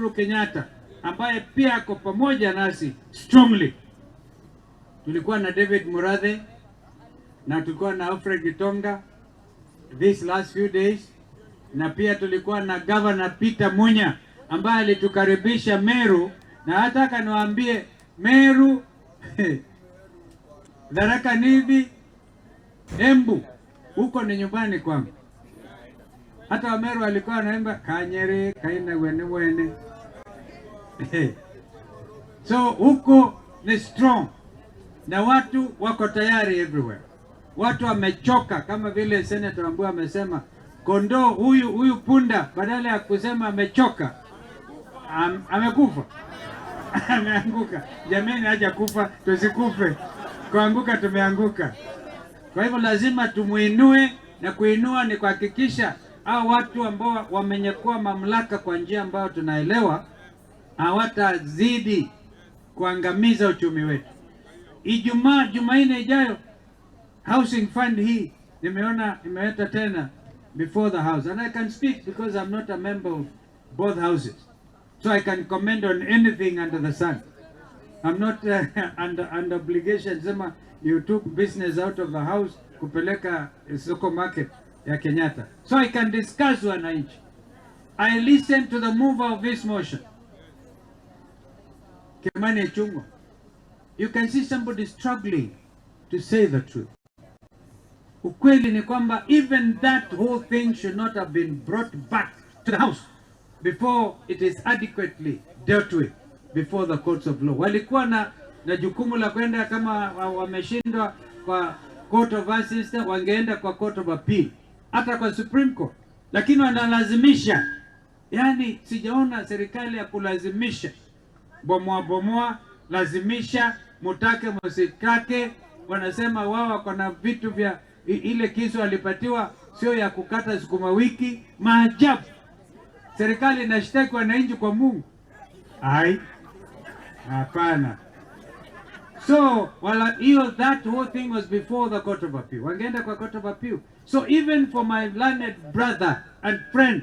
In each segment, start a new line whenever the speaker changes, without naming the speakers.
Uhuru Kenyatta ambaye pia ako pamoja nasi strongly. Tulikuwa na David Murathe na tulikuwa na Alfred Gitonga these last few days, na pia tulikuwa na Governor Peter Munya ambaye alitukaribisha Meru, na hata niwaambie Meru Tharaka Nithi, Embu huko ni nyumbani kwangu. Hata Wameru walikuwa wanaimba Kanyere kaina wene wene. So huko ni strong na watu wako tayari everywhere. Watu wamechoka, kama vile Senator Wambua amesema, kondoo huyu punda badala ya kusema amechoka amekufa. Ameanguka. Jamani, haja kufa, tusikufe. Kuanguka tumeanguka. Kwa hivyo lazima tumuinue, na kuinua ni kuhakikisha hao watu ambao wamenyakua mamlaka kwa njia ambayo tunaelewa hawatazidi kuangamiza uchumi wetu. Jumanne ijayo housing fund hii nimeona imeweta tena before the house, and I can speak because I'm not a member of both houses, so I can comment on anything under the sun. I'm not under obligation sema you took business out of the house kupeleka soko market ya Kenyatta, so I can discuss wananchi. I listen to the mover of this motion, Kimani Chungwa. You can see somebody struggling to say the truth. Ukweli ni kwamba even that whole thing should not have been brought back to the house before it is adequately dealt with before the courts of law. Walikuwa na jukumu la kwenda, kama wameshindwa kwa court of assistance wangeenda kwa court of appeal, hata kwa Supreme Court, lakini wanalazimisha. Yani sijaona serikali ya kulazimisha, bomoa lazimisha, mutake musikake. Wanasema wao wako na vitu vya ile kisu alipatiwa sio ya kukata sukuma wiki. Maajabu. Serikali inashtaki wananchi kwa Mungu. Hapana. So that whole thing was before the court of appeal. Wangeenda kwa court of appeal. So even for my learned brother and friend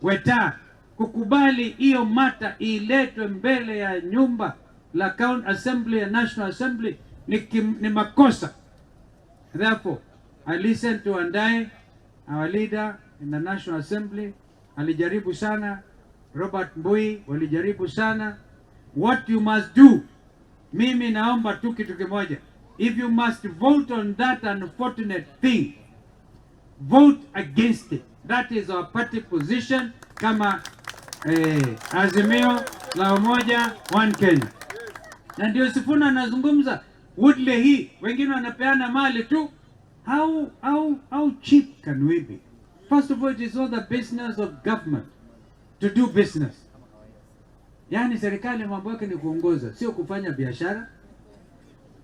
Weta kukubali hiyo mata iletwe mbele ya nyumba la County Assembly and National Assembly ni makosa. Therefore, I listen to Andai, our leader in the National Assembly. Alijaribu sana. Robert Mbui walijaribu sana. What you must do, mimi naomba tu kitu kimoja. If you must vote on that unfortunate thing, vote against it. That is our party position kama Azimio la Umoja One Kenya. Na ndio Sifuna anazungumza Woodley hii, wengine wanapeana mali tu. How cheap can we be? First of all, it is all the business of government to do business. Yani serikali mambo yake ni kuongoza, sio kufanya biashara.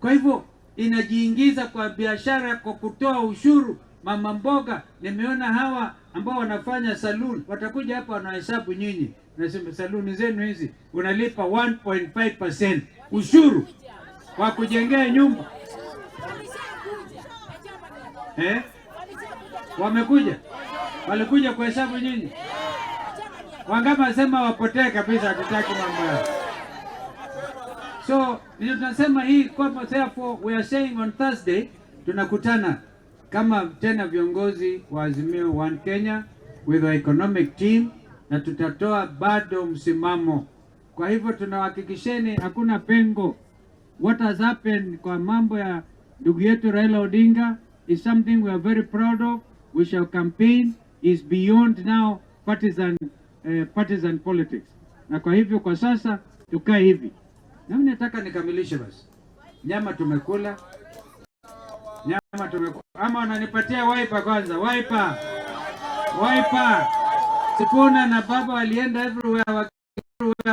Kwa hivyo inajiingiza kwa biashara kwa kutoa ushuru. Mama mboga, nimeona hawa ambao wanafanya saloon watakuja hapa wanahesabu nyinyi. Nasema saluni zenu hizi unalipa 1.5% ushuru kwa kujengea nyumba. Walikuja kuhesabu nyinyi. Wangama sema wapotee kabisa, hatutaki mambo yao. So ndio tunasema hii kwa therefore we are saying on Thursday tunakutana kama tena viongozi wa Azimio One Kenya with our economic team, na tutatoa bado msimamo. Kwa hivyo tunahakikisheni hakuna pengo. What has happened kwa mambo ya ndugu yetu Raila Odinga is something we are very proud of. We shall campaign, is beyond now partisan politics. Na kwa hivyo kwa sasa tukae hivi. Na mimi nataka nikamilishe basi. Nyama tumekula. Ama wananipatia wiper kwanza, wiper. Sifuna na baba walienda everywhere.